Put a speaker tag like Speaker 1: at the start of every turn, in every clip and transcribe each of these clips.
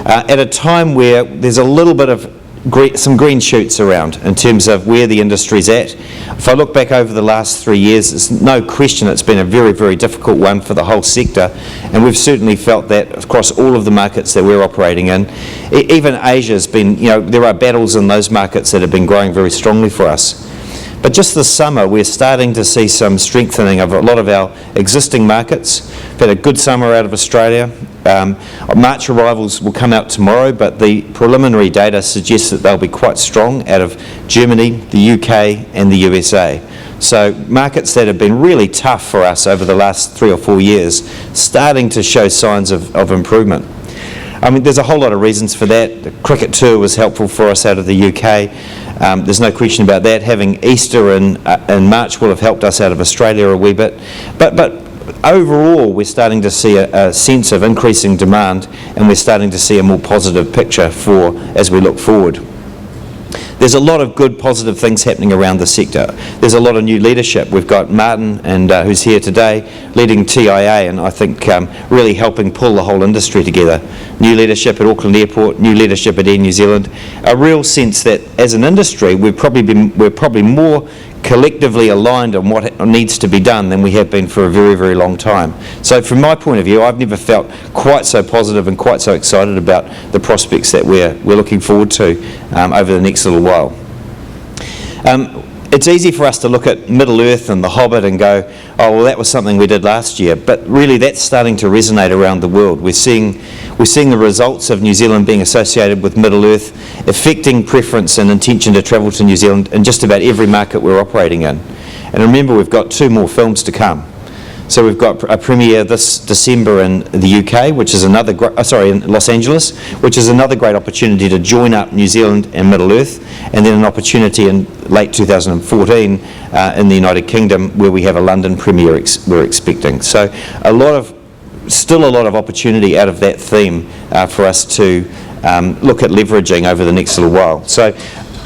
Speaker 1: at a time where there's a little bit of some green shoots around in terms of where the industry's at. If I look back over the last 3 years, there's no question it's been a very, very difficult one for the whole sector, and we've certainly felt that across all of the markets that we're operating in. Even Asia's been, there are battles in those markets that have been growing very strongly for us. But just this summer, we're starting to see some strengthening of a lot of our existing markets. We've had a good summer out of Australia. March arrivals will come out tomorrow, but the preliminary data suggests that they'll be quite strong out of Germany, the UK and the USA. So markets that have been really tough for us over the last 3 or 4 years, starting to show signs of improvement. I mean, there's a whole lot of reasons for that. The cricket tour was helpful for us out of the UK. There's no question about that. Having Easter in March will have helped us out of Australia a wee bit. But overall, we're starting to see a sense of increasing demand, and we're starting to see a more positive picture as we look forward. There's a lot of good positive things happening around the sector. There's a lot of new leadership. We've got Martin, who's here today, leading TIA, and I think really helping pull the whole industry together. New leadership at Auckland Airport, new leadership at Air New Zealand. A real sense that as an industry, we're probably more collectively aligned on what needs to be done than we have been for a very, very long time. So from my point of view, I've never felt quite so positive and quite so excited about the prospects that we're looking forward to over the next little while. It's easy for us to look at Middle-earth and The Hobbit and go, oh, well, that was something we did last year. But really, that's starting to resonate around the world. We're seeing the results of New Zealand being associated with Middle-earth, affecting preference and intention to travel to New Zealand in just about every market we're operating in. And remember, we've got 2 more films to come. So we've got a premiere this December in the UK, which is in Los Angeles, which is another great opportunity to join up New Zealand and Middle-earth, and then an opportunity in late 2014 in the United Kingdom, where we have a London premiere we're expecting. So still a lot of opportunity out of that theme for us to look at leveraging over the next little while. So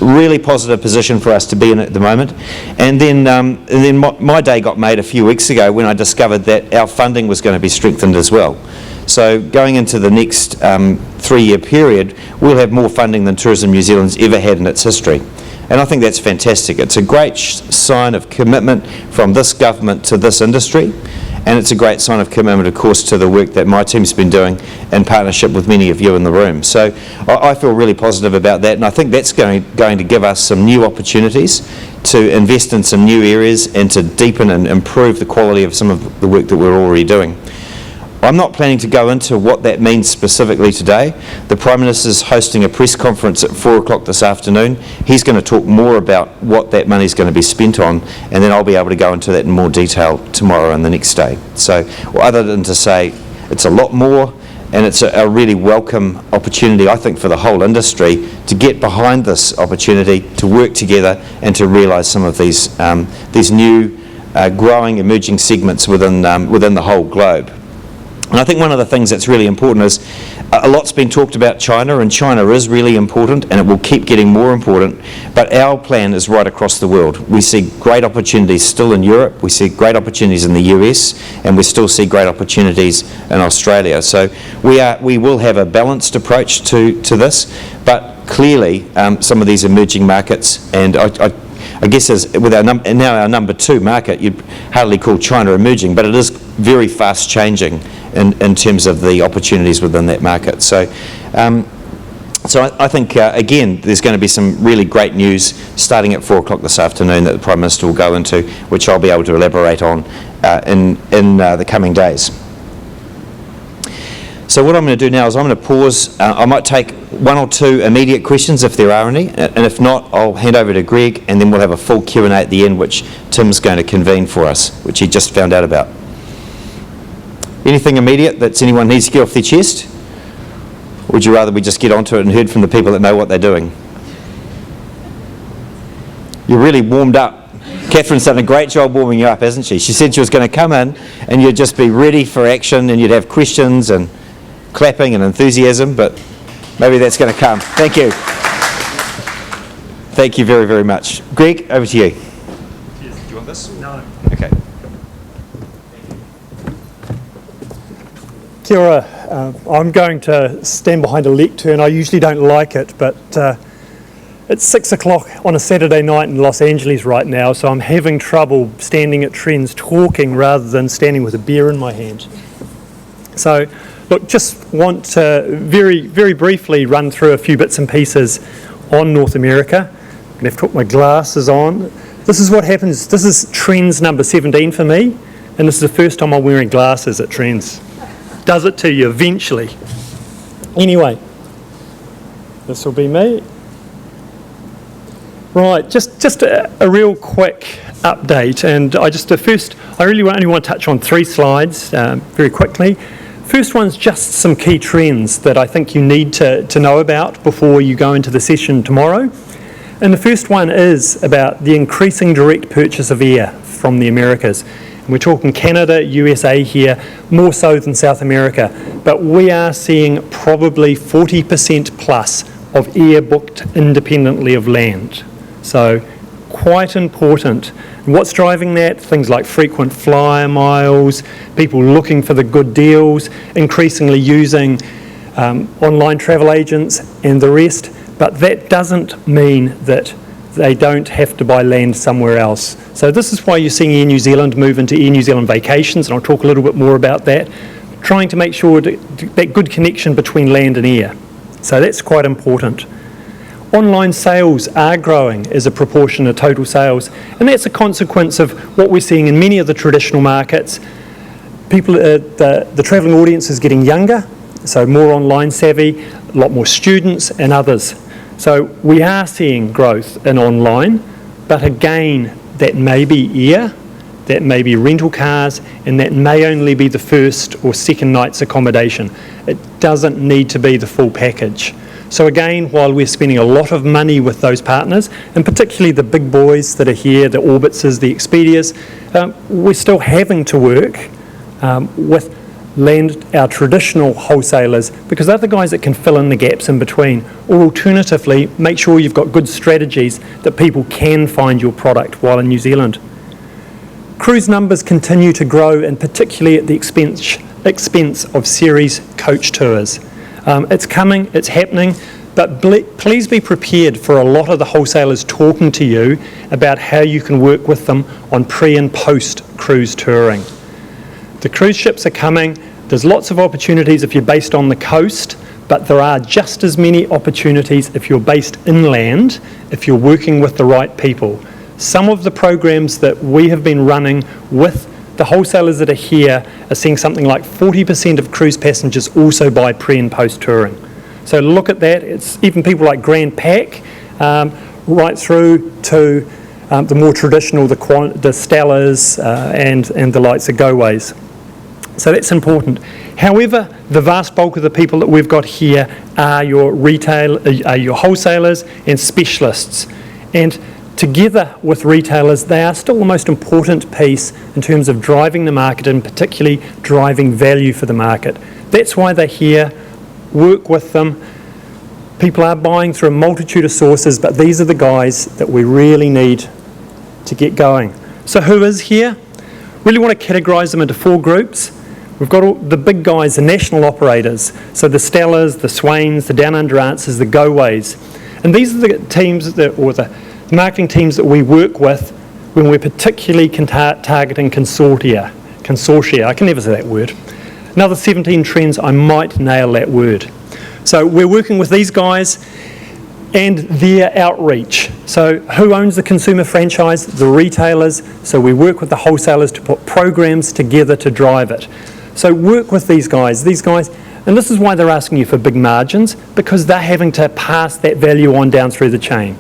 Speaker 1: really positive position for us to be in at the moment. And then my day got made a few weeks ago when I discovered that our funding was going to be strengthened as well. So going into the next 3-year period, we'll have more funding than Tourism New Zealand's ever had in its history. And I think that's fantastic. It's a great sign of commitment from this government to this industry. And it's a great sign of commitment, of course, to the work that my team's been doing in partnership with many of you in the room. So I feel really positive about that, and I think that's going to give us some new opportunities to invest in some new areas and to deepen and improve the quality of some of the work that we're already doing. I'm not planning to go into what that means specifically today. The Prime Minister's hosting a press conference at 4 o'clock this afternoon. He's going to talk more about what that money's going to be spent on, and then I'll be able to go into that in more detail tomorrow and the next day. So, other than to say it's a lot more, and it's a really welcome opportunity, I think, for the whole industry to get behind this opportunity, to work together and to realise some of these new growing, emerging segments within the whole globe. And I think one of the things that's really important is a lot's been talked about China, and China is really important, and it will keep getting more important, but our plan is right across the world. We see great opportunities still in Europe, we see great opportunities in the US, and we still see great opportunities in Australia. So we will have a balanced approach to this, but clearly some of these emerging markets, and I guess with now our number 2 market, you'd hardly call China emerging, but it is very fast changing in terms of the opportunities within that market. So I think, again, there's going to be some really great news starting at 4 o'clock this afternoon that the Prime Minister will go into, which I'll be able to elaborate on in the coming days. So what I'm going to do now is I'm going to pause. I might take 1 or 2 immediate questions if there are any, and if not, I'll hand over to Gregg, and then we'll have a full Q&A at the end, which Tim's going to convene for us, which he just found out about. Anything immediate that anyone needs to get off their chest? Or would you rather we just get onto it and heard from the people that know what they're doing? You're really warmed up. Catherine's done a great job warming you up, hasn't she? She said she was going to come in and you'd just be ready for action and you'd have questions and clapping and enthusiasm, but maybe that's going to come. Thank you. Thank you very, very much. Gregg, over to you.
Speaker 2: Cheers. Do you want this? No.
Speaker 1: Okay.
Speaker 2: Kia ora.
Speaker 3: I'm going to stand behind a lectern. I usually don't like it, but it's 6 o'clock on a Saturday night in Los Angeles right now, so I'm having trouble standing at TRENZ talking rather than standing with a beer in my hand. So, look, just want to very, very briefly run through a few bits and pieces on North America. I'm going to have to put my glasses on. This is what happens. This is TRENZ number 17 for me, and this is the first time I'm wearing glasses at TRENZ. Does it to you eventually. Anyway, this will be me. Right, just a real quick update, and I really only want to touch on 3 slides very quickly. First one's just some key trends that I think you need to know about before you go into the session tomorrow. And the first one is about the increasing direct purchase of air from the Americas. And we're talking Canada, USA here, more so than South America. But we are seeing probably 40% plus of air booked independently of land. So quite important. And what's driving that? Things like frequent flyer miles, people looking for the good deals, increasingly using online travel agents and the rest. But that doesn't mean that they don't have to buy land somewhere else. So this is why you're seeing Air New Zealand move into Air New Zealand Vacations, and I'll talk a little bit more about that, trying to make sure that good connection between land and air. So that's quite important. Online sales are growing as a proportion of total sales, and that's a consequence of what we're seeing in many of the traditional markets. People, the travelling audience is getting younger, so more online savvy, a lot more students and others. So we are seeing growth in online, but again, that may be air, that may be rental cars, and that may only be the first or second night's accommodation. It doesn't need to be the full package. So again, while we're spending a lot of money with those partners, and particularly the big boys that are here, the Orbitses, the Expedias, we're still having to work with our traditional wholesalers, because they're the guys that can fill in the gaps in between. Or alternatively, make sure you've got good strategies that people can find your product while in New Zealand. Cruise numbers continue to grow, and particularly at the expense of series coach tours. It's coming, it's happening, but please be prepared for a lot of the wholesalers talking to you about how you can work with them on pre and post cruise touring. The cruise ships are coming. There's lots of opportunities if you're based on the coast, but there are just as many opportunities if you're based inland, if you're working with the right people. Some of the programs that we have been running with the wholesalers that are here are seeing something like 40% of cruise passengers also buy pre and post touring. So look at that. It's even people like Grand Pac, right through to the more traditional, the Stellas and the likes of Go-Ways. So that's important. However, the vast bulk of the people that we've got here are your wholesalers and specialists. And together with retailers, they are still the most important piece in terms of driving the market and particularly driving value for the market. That's why they're here. Work with them. People are buying through a multitude of sources, but these are the guys that we really need to get going. So who is here? Really want to categorise them into 4 groups. We've got all the big guys, the national operators, so the Stellas, the Swains, the Down Under Answers, the Go-Ways. And these are the teams the marketing teams that we work with when we're particularly targeting consortia. I can never say that word. Another 17 trends, I might nail that word. So we're working with these guys and their outreach. So who owns the consumer franchise? The retailers. So we work with the wholesalers to put programs together to drive it. So work with these guys, and this is why they're asking you for big margins, because they're having to pass that value on down through the chain.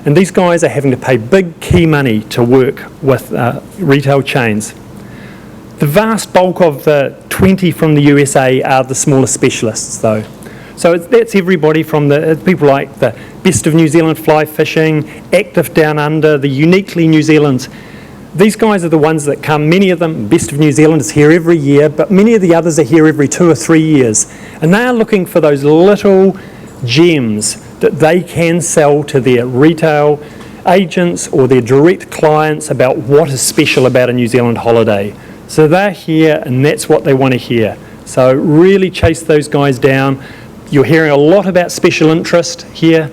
Speaker 3: And these guys are having to pay big key money to work with retail chains. The vast bulk of the 20 from the USA are the smaller specialists though. So that's everybody from the people like the Best of New Zealand Fly Fishing, Active Down Under, the Uniquely New Zealand. These guys are the ones that come, many of them, Best of New Zealand is here every year, but many of the others are here every 2 or 3 years. And they are looking for those little gems that they can sell to their retail agents or their direct clients about what is special about a New Zealand holiday. So they're here and that's what they want to hear. So really chase those guys down. You're hearing a lot about special interest here.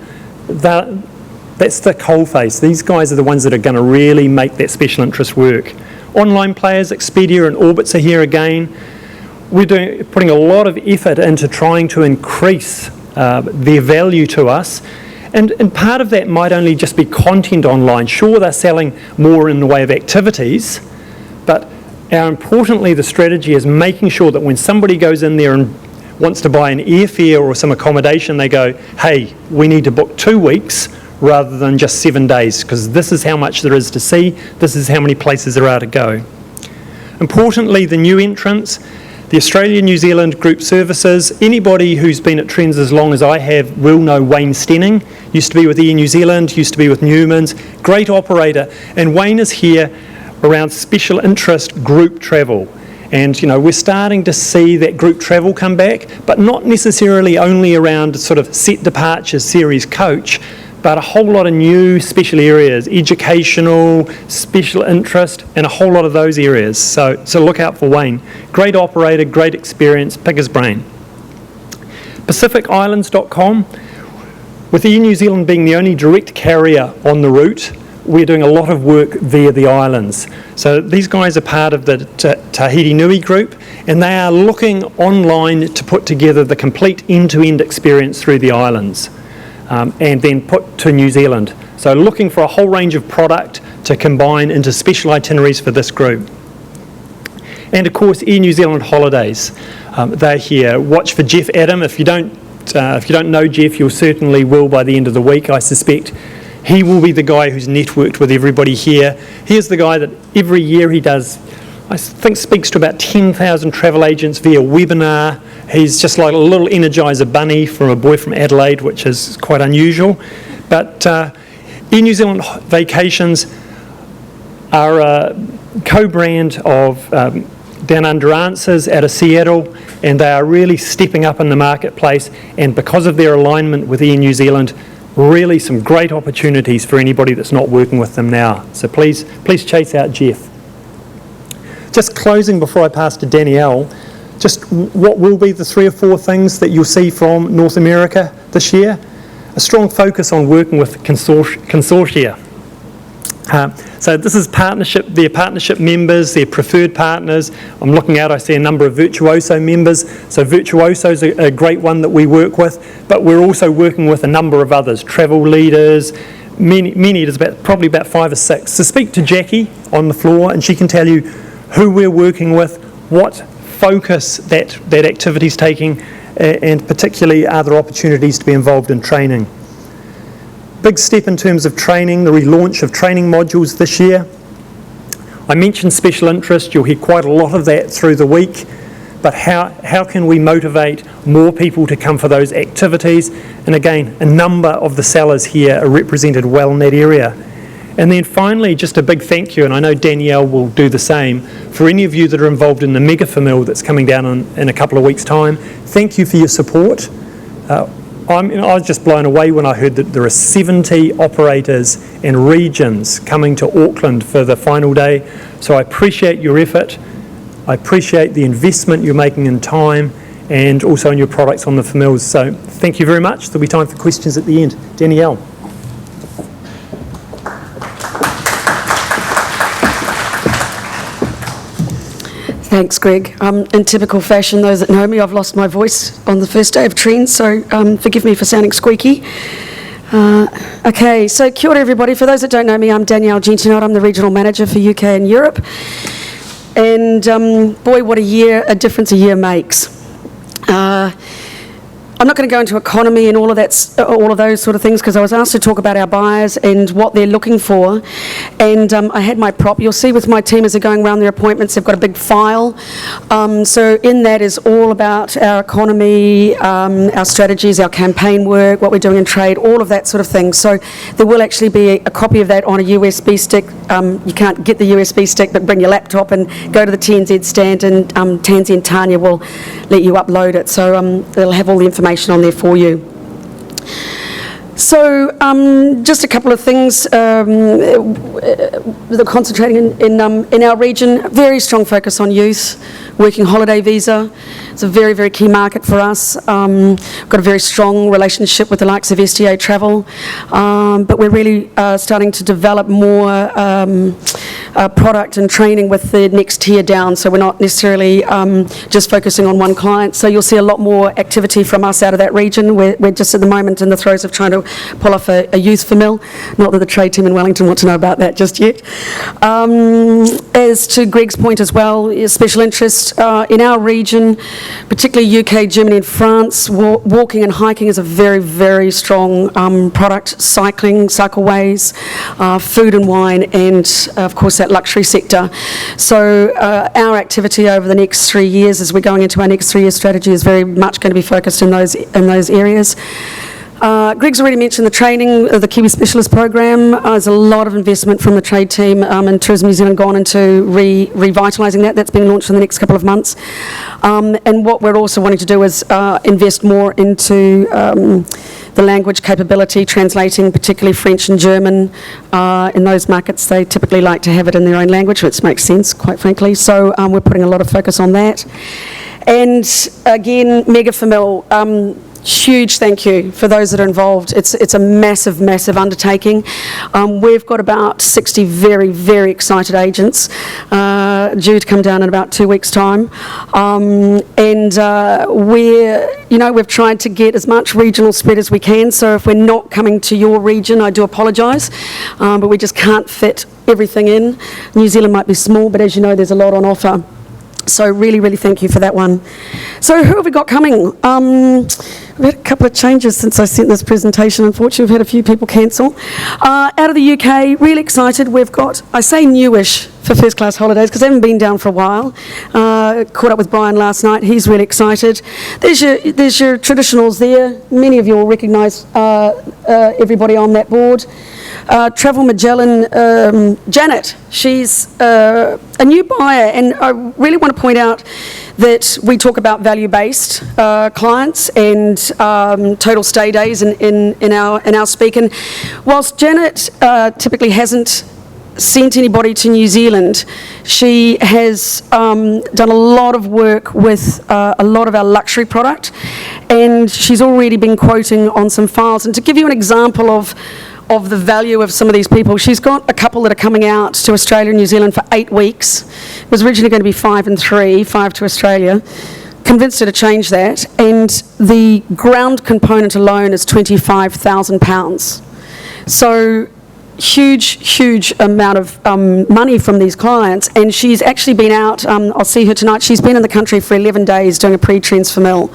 Speaker 3: That's the coalface. These guys are the ones that are going to really make that special interest work. Online players, Expedia and Orbitz are here again. We're putting a lot of effort into trying to increase their value to us. And part of that might only just be content online. Sure, they're selling more in the way of activities, but importantly, the strategy is making sure that when somebody goes in there and wants to buy an airfare or some accommodation, they go, hey, we need to book 2 weeks rather than just 7 days, because this is how much there is to see, this is how many places there are to go. Importantly, the new entrants, the Australia-New Zealand Group Services. Anybody who's been at TRENZ as long as I have will know Wayne Stenning. Used to be with Air New Zealand, used to be with Newman's. Great operator. And Wayne is here around special interest group travel. And, we're starting to see that group travel come back, but not necessarily only around sort of set departures, series coach, but a whole lot of new special areas, educational, special interest, and a whole lot of those areas. So look out for Wayne. Great operator, great experience, pick his brain. PacificIslands.com, with Air New Zealand being the only direct carrier on the route, we're doing a lot of work via the islands. So these guys are part of the Tahiti Nui group, and they are looking online to put together the complete end-to-end experience through the islands. And then put to New Zealand. So looking for a whole range of product to combine into special itineraries for this group. And of course, Air New Zealand Holidays. They're here. Watch for Jeff Adam. If you don't know Jeff, you certainly will by the end of the week, I suspect. He will be the guy who's networked with everybody here. He's the guy that every year he does, I think, speaks to about 10,000 travel agents via webinar. He's just like a little Energizer bunny from a boy from Adelaide, which is quite unusual. But Air New Zealand Vacations are a co-brand of Down Under Answers out of Seattle, and they are really stepping up in the marketplace. And because of their alignment with Air New Zealand, really some great opportunities for anybody that's not working with them now. So please chase out Jeff. Just closing before I pass to Danielle, just what will be the 3 or 4 things that you'll see from North America this year? A strong focus on working with consortia. So this is their partnership members, their preferred partners. I'm looking out, I see a number of Virtuoso members. So Virtuoso is a great one that we work with, but we're also working with a number of others, travel leaders, many, there's probably about 5 or 6. So speak to Jackie on the floor and she can tell you who we're working with, what focus that activity's taking, and particularly other opportunities to be involved in training. Big step in terms of training, the relaunch of training modules this year. I mentioned special interest, you'll hear quite a lot of that through the week, but how can we motivate more people to come for those activities? And again, a number of the sellers here are represented well in that area. And then finally, just a big thank you, and I know Danielle will do the same, for any of you that are involved in the Mega Famil that's coming down in a couple of weeks' time. Thank you for your support. I was just blown away when I heard that there are 70 operators and regions coming to Auckland for the final day. So I appreciate your effort. I appreciate the investment you're making in time and also in your products on the Famils. So thank you very much. There'll be time for questions at the end. Danielle.
Speaker 4: Thanks, Greg. In typical fashion, those that know me, I've lost my voice on the first day of TRENZ, so forgive me for sounding squeaky. Okay, so kia ora everybody. For those that don't know me, I'm Danielle Gentinot. I'm the Regional Manager for UK and Europe. And boy, what a difference a year makes. I'm not going to go into economy and all of those sort of things, because I was asked to talk about our buyers and what they're looking for. And I had my prop. You'll see with my team as they're going around their appointments, they've got a big file. So in that is all about our economy, our strategies, our campaign work, what we're doing in trade, all of that sort of thing. So there will actually be a copy of that on a USB stick. You can't get the USB stick, but bring your laptop and go to the TNZ stand, and Tansy and Tanya will let you upload it. So they'll have all the information on there for you. So just a couple of things that are concentrating in our region. Very strong focus on youth, working holiday visa. It's a very, very key market for us. Got a very strong relationship with the likes of STA Travel, but we're really starting to develop more product and training with the next tier down, so we're not necessarily just focusing on one client. So you'll see a lot more activity from us out of that region. We're just at the moment in the throes of trying to pull off a youth famil. Not that the trade team in Wellington want to know about that just yet. As to Gregg's point as well, special interest in our region, particularly UK, Germany and France, walking and hiking is a very, very strong product. Cycling, cycleways, food and wine, and of course that luxury sector. So our activity over the next 3 years, as we're going into our next 3-year strategy, is very much going to be focused in those areas. Gregg's already mentioned the training of the Kiwi Specialist Program. There's a lot of investment from the trade team and Tourism New Zealand gone into revitalising that. That's being launched in the next couple of months. And what we're also wanting to do is invest more into the language capability, translating particularly French and German. In those markets, they typically like to have it in their own language, which makes sense, quite frankly. So we're putting a lot of focus on that. And again, Mega Famil. Huge thank you for those that are involved. It's a massive, massive undertaking. We've got about 60 very, very excited agents due to come down in about 2 weeks' time. And we've tried to get as much regional spread as we can. So if we're not coming to your region, I do apologise, but we just can't fit everything in. New Zealand might be small, but as you know, there's a lot on offer. So really, really thank you for that one. So who have we got coming? We've had a couple of changes since I sent this presentation. Unfortunately, we've had a few people cancel. Out of the UK, really excited. We've got, I say newish for first class holidays because they haven't been down for a while. Caught up with Brian last night. He's really excited. There's your traditionals there. Many of you will recognise everybody on that board. Travel Magellan, Janet, she's a new buyer, and I really want to point out that we talk about value-based clients and total stay days in our speak. And whilst Janet typically hasn't sent anybody to New Zealand, she has done a lot of work with a lot of our luxury product, and she's already been quoting on some files. And to give you an example of the value of some of these people, she's got a couple that are coming out to Australia and New Zealand for 8 weeks. It was originally going to be 5 and 3, 5 to Australia. Convinced her to change that, and the ground component alone is £25,000. So huge amount of money from these clients, and she's actually been out, I'll see her tonight, she's been in the country for 11 days doing a pre-TRENZ famil,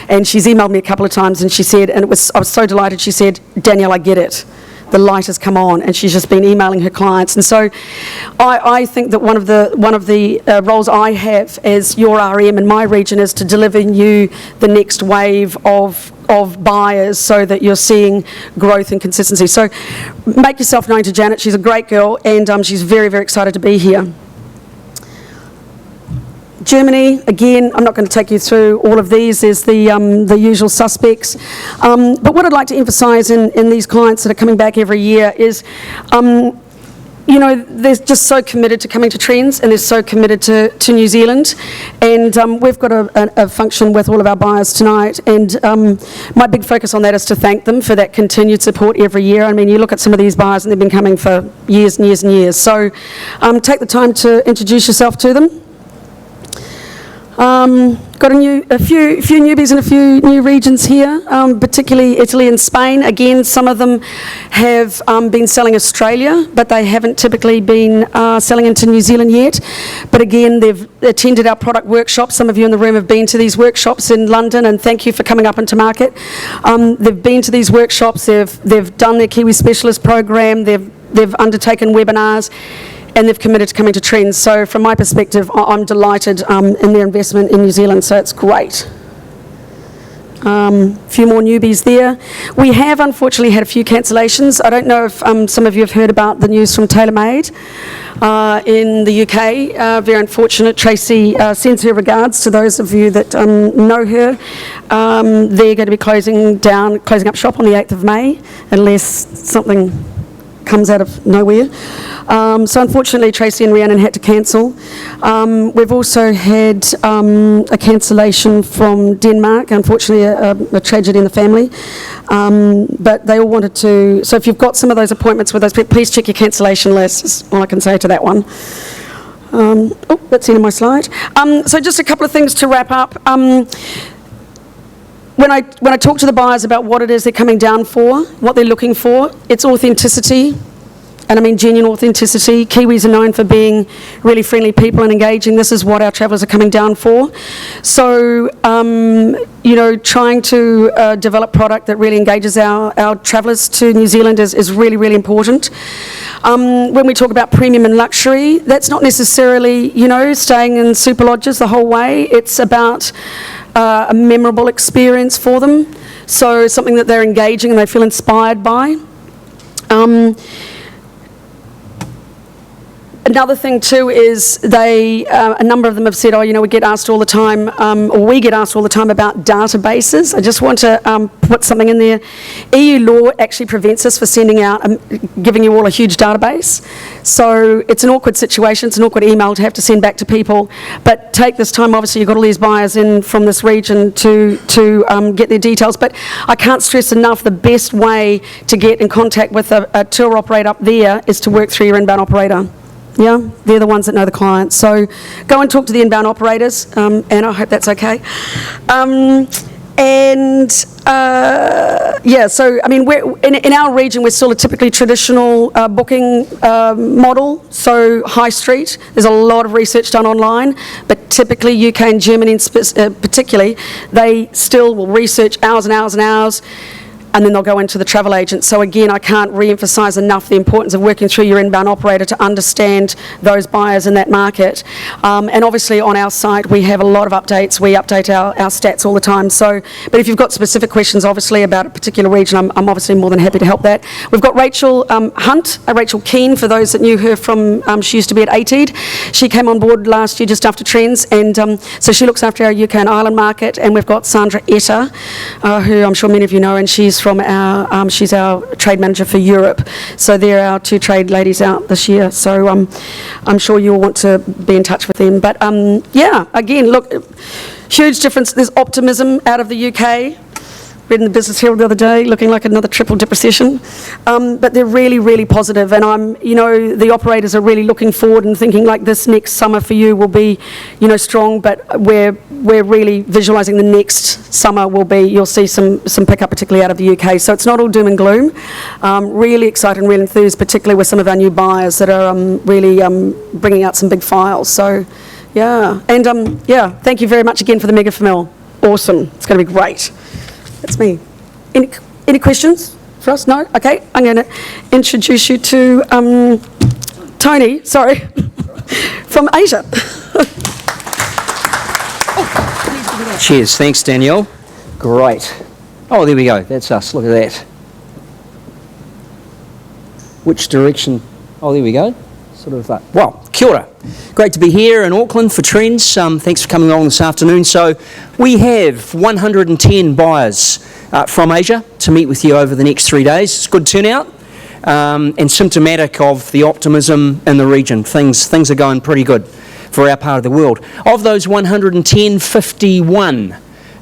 Speaker 4: and she's emailed me a couple of times, and she said, and I was so delighted, she said, Danielle, I get it. The light has come on, and she's just been emailing her clients. And so I think that one of the roles I have as your RM in my region is to deliver you the next wave of buyers so that you're seeing growth and consistency. So make yourself known to Janet. She's a great girl, and she's very, very excited to be here. Germany, again, I'm not going to take you through all of these. There's the usual suspects. But what I'd like to emphasise in these clients that are coming back every year is, they're just so committed to coming to TRENZ, and they're so committed to New Zealand. And we've got a function with all of our buyers tonight, and my big focus on that is to thank them for that continued support every year. I mean, you look at some of these buyers and they've been coming for years and years and years. So take the time to introduce yourself to them. Got a few newbies in a few new regions here, particularly Italy and Spain. Again, some of them have been selling Australia, but they haven't typically been selling into New Zealand yet. But again, they've attended our product workshops. Some of you in the room have been to these workshops in London, and thank you for coming up into market. They've been to these workshops, they've done their Kiwi Specialist program, they've undertaken webinars, and they've committed to coming to TRENZ. So from my perspective, I'm delighted in their investment in New Zealand, so it's great. few more newbies there. We have unfortunately had a few cancellations. I don't know if some of you have heard about the news from TaylorMade in the UK. Very unfortunate. Tracy sends her regards to those of you that know her. They're going to be closing up shop on the 8th of May unless something comes out of nowhere. So unfortunately Tracy and Rhiannon had to cancel. We've also had a cancellation from Denmark, unfortunately a tragedy in the family. But they all wanted to, so if you've got some of those appointments with those people, please check your cancellation list, is all I can say to that one. Oh, that's the end of my slide. So just a couple of things to wrap up. When I talk to the buyers about what it is they're coming down for, what they're looking for, it's authenticity, and I mean genuine authenticity. Kiwis are known for being really friendly people and engaging. This is what our travellers are coming down for. So, you know, trying to develop product that really engages our travellers to New Zealand is really, really important. When we talk about premium and luxury, that's not necessarily, you know, staying in super lodges the whole way. It's about a memorable experience for them, so something that they're engaging and they feel inspired by. Another thing too is a number of them have said, oh, you know, we get asked all the time about databases. I just want to put something in there. EU law actually prevents us from sending out, giving you all a huge database. So it's an awkward situation, it's an awkward email to have to send back to people. But take this time, obviously you've got all these buyers in from this region to get their details. But I can't stress enough, the best way to get in contact with a tour operator up there is to work through your inbound operator. Yeah, they're the ones that know the clients. So go and talk to the inbound operators, and I hope that's okay. Yeah, so I mean, we're, in our region, we're still a typically traditional booking model, so high street. There's a lot of research done online, but typically UK and Germany particularly, they still will research hours and hours and hours, and then they'll go into the travel agent. So again, I can't re-emphasise enough the importance of working through your inbound operator to understand those buyers in that market. And obviously on our site, we have a lot of updates. We update our stats all the time. So, but if you've got specific questions, obviously, about a particular region, I'm obviously more than happy to help that. We've got Rachel Hunt, Rachel Keane, for those that knew her from, she used to be at ATED. She came on board last year just after TRENZ, and so she looks after our UK and Ireland market. And we've got Sandra Etta, who I'm sure many of you know, and she's from our, she's our trade manager for Europe. So they're our two trade ladies out this year. So I'm sure you'll want to be in touch with them. But yeah, again, look, huge difference. There's optimism out of the UK. Read in the Business Herald the other day, looking like another triple dip recession. But they're really, really positive, and you know, the operators are really looking forward and thinking like this next summer for you will be, you know, strong. But we're really visualising the next summer will be, you'll see some pickup, particularly out of the UK. So it's not all doom and gloom. Really excited and really enthused, particularly with some of our new buyers that are really bringing out some big files. So yeah, and yeah, thank you very much again for the Mega Famil. Awesome, it's going to be great. That's me. Any questions for us? No? Okay, I'm going to introduce you to Tony, sorry, from Asia.
Speaker 5: Cheers, thanks Danielle. Great. Oh, there we go, that's us, look at that. Which direction? Oh, there we go. Sort of, well, kia ora. Great to be here in Auckland for TRENZ. Thanks for coming along this afternoon. So we have 110 buyers from Asia to meet with you over the next 3 days. It's a good turnout and symptomatic of the optimism in the region. Things are going pretty good for our part of the world. Of those 110, 51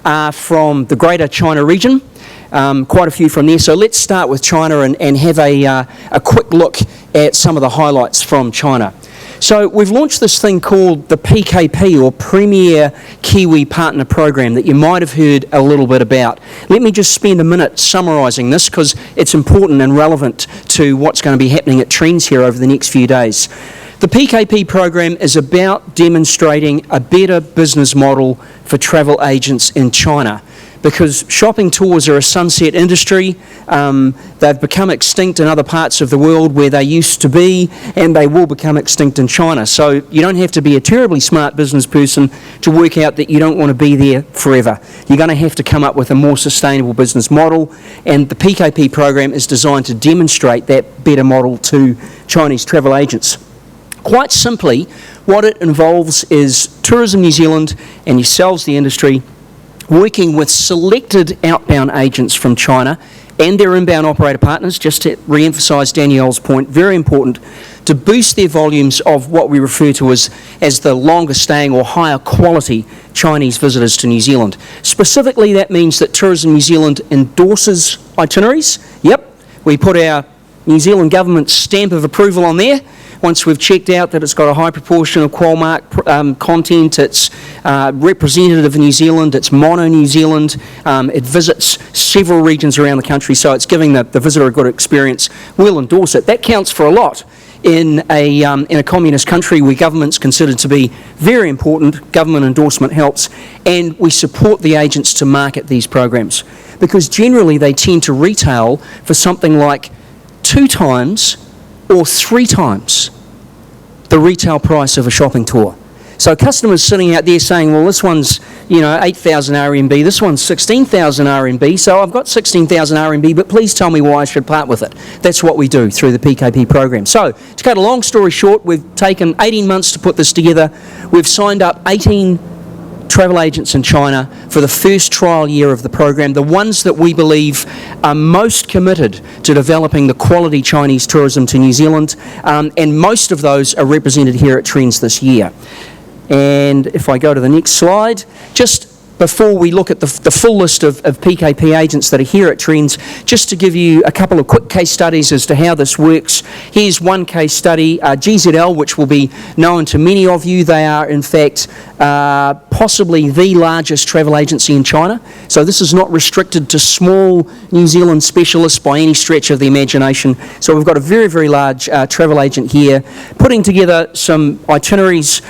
Speaker 5: are from the Greater China region. Quite a few from there. So let's start with China and have a quick look at some of the highlights from China. So we've launched this thing called the PKP, or Premier Kiwi Partner Program, that you might have heard a little bit about. Let me just spend a minute summarising this because it's important and relevant to what's going to be happening at TRENZ here over the next few days. The PKP program is about demonstrating a better business model for travel agents in China. because shopping tours are a sunset industry. They've become extinct in other parts of the world where they used to be, and they will become extinct in China. So you don't have to be a terribly smart business person to work out that you don't want to be there forever. You're going to have to come up with a more sustainable business model, and the PKP program is designed to demonstrate that better model to Chinese travel agents. Quite simply, what it involves is Tourism New Zealand and yourselves, the industry, working with selected outbound agents from China and their inbound operator partners, just to re-emphasise Danielle's point, very important, to boost their volumes of what we refer to as the longer staying or higher quality Chinese visitors to New Zealand. Specifically, that means that Tourism New Zealand endorses itineraries. Yep, we put our New Zealand government stamp of approval on there. Once we've checked out that it's got a high proportion of Qualmark content, it's representative of New Zealand, it's mono New Zealand, it visits several regions around the country, so it's giving the visitor a good experience, we'll endorse it. That counts for a lot in a communist country where government's considered to be very important. Government endorsement helps, and we support the agents to market these programs, because generally they tend to retail for something like 2 times or 3 times the retail price of a shopping tour. So customers sitting out there saying, well, this one's 8,000 RMB, this one's 16,000 RMB, so I've got 16,000 RMB, but please tell me why I should part with it. That's what we do through the PKP program. So to cut a long story short, we've taken 18 months to put this together. We've signed up 18 travel agents in China for the first trial year of the program, the ones that we believe are most committed to developing the quality Chinese tourism to New Zealand, and most of those are represented here at TRENZ this year. And if I go to the next slide, just before we look at the full list of PKP agents that are here at TRENZ, just to give you a couple of quick case studies as to how this works. Here's one case study, GZL, which will be known to many of you. They are, in fact, possibly the largest travel agency in China. So this is not restricted to small New Zealand specialists by any stretch of the imagination. So we've got a very, very large travel agent here, putting together some itineraries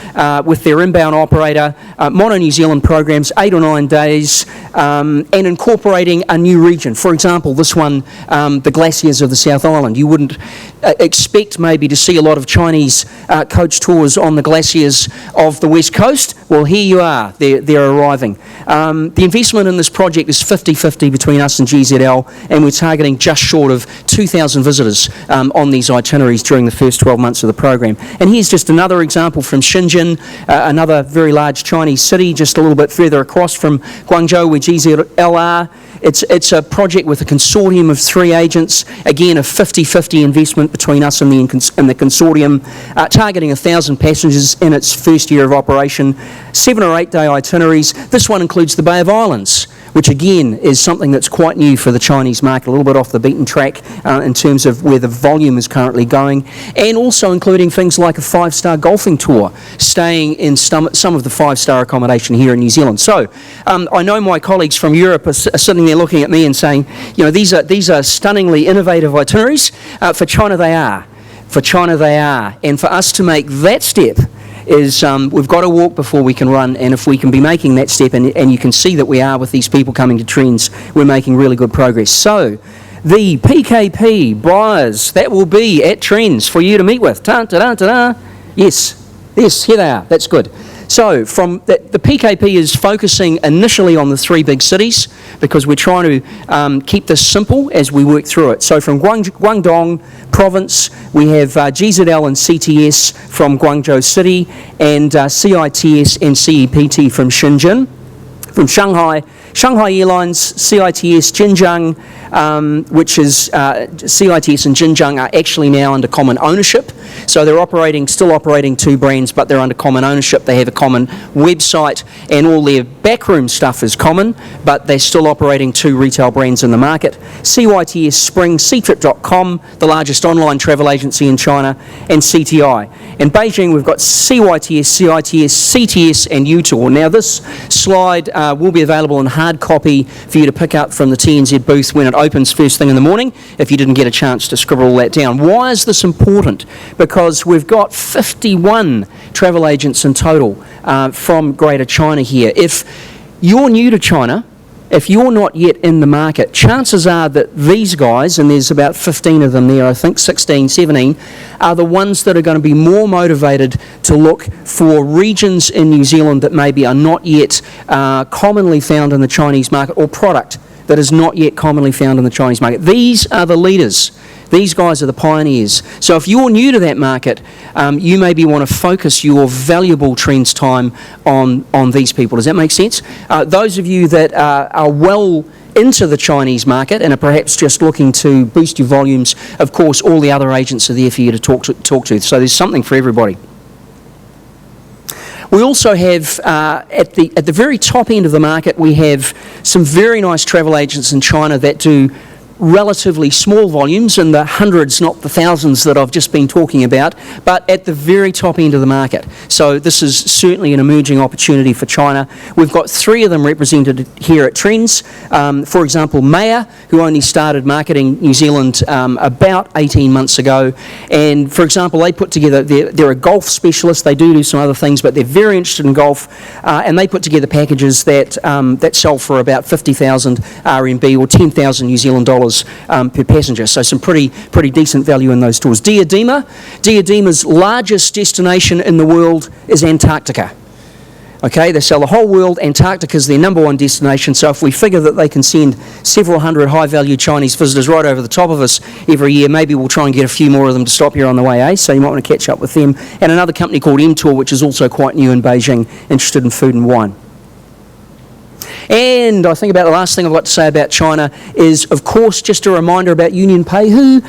Speaker 5: with their inbound operator, mono New Zealand programs, 8 or 9 days, and incorporating a new region. For example, this one, the glaciers of the South Island. You wouldn't expect maybe to see a lot of Chinese coach tours on the glaciers of the West Coast. Well, here you are. They're arriving. The investment in this project is 50-50 between us and GZL, and we're targeting just short of 2,000 visitors on these itineraries during the first 12 months of the program. And here's just another example from Shenzhen, another very large Chinese city, just a little bit further across from Guangzhou, where GZL are. It's a project with a consortium of 3 agents, again a 50-50 investment between us and the consortium, targeting 1,000 passengers in its first year of operation, 7 or 8 day itineraries. This one includes the Bay of Islands, which again is something that's quite new for the Chinese market, a little bit off the beaten track in terms of where the volume is currently going, and also including things like a 5-star golfing tour, staying in some of the 5-star accommodation here in New Zealand. So I know my colleagues from Europe are sitting there looking at me and saying, these are stunningly innovative itineraries. For China they are. For China they are. And for us to make that step is we've got to walk before we can run, and if we can be making that step, and you can see that we are with these people coming to TRENZ, we're making really good progress. So the PKP buyers that will be at TRENZ for you to meet with. Yes, here they are. That's good. So from the PKP is focusing initially on the 3 big cities, because we're trying to keep this simple as we work through it. So from Guangdong province, we have GZL and CTS from Guangzhou City, and CITS and CEPT from Shenzhen. From Shanghai Airlines, CITS Jinjiang, which is CITS and Jinjiang are actually now under common ownership. So they're still operating 2 brands, but they're under common ownership. They have a common website, and all their backroom stuff is common, but they're still operating 2 retail brands in the market. CYTS Spring, Ctrip.com, the largest online travel agency in China, and CTI. In Beijing, we've got CYTS, CITS, CTS, and UTOUR. Now this slide will be available in hard copy for you to pick up from the TNZ booth when it opens first thing in the morning, if you didn't get a chance to scribble all that down. Why is this important? Because we've got 51 travel agents in total from Greater China here. If you're new to China, if you're not yet in the market, chances are that these guys, and there's about 15 of them there, I think 16, 17, are the ones that are going to be more motivated to look for regions in New Zealand that maybe are not yet commonly found in the Chinese market, or product that is not yet commonly found in the Chinese market. These are the leaders. These guys are the pioneers. So if you're new to that market, you maybe want to focus your valuable TRENZ time on these people. Does that make sense? Those of you that are well into the Chinese market and are perhaps just looking to boost your volumes, of course, all the other agents are there for you to talk to. So there's something for everybody. We also have, at the very top end of the market, we have some very nice travel agents in China that do relatively small volumes, in the hundreds, not the thousands that I've just been talking about, but at the very top end of the market. So this is certainly an emerging opportunity for China. We've got 3 of them represented here at TRENZ. For example, Maya, who only started marketing New Zealand about 18 months ago. And for example, they put together, they're a golf specialist, they do some other things, but they're very interested in golf, and they put together packages that sell for about 50,000 RMB or 10,000 New Zealand dollars per passenger, so some pretty decent value in those tours. Diadema's largest destination in the world is Antarctica. Okay, they sell the whole world. Antarctica is their #1 destination, so if we figure that they can send several hundred high-value Chinese visitors right over the top of us every year, maybe we'll try and get a few more of them to stop here on the way, so you might want to catch up with them. And another company called M-Tour, which is also quite new in Beijing, interested in food and wine. And I think about the last thing I've got to say about China is, of course, just a reminder about Union Pay. Who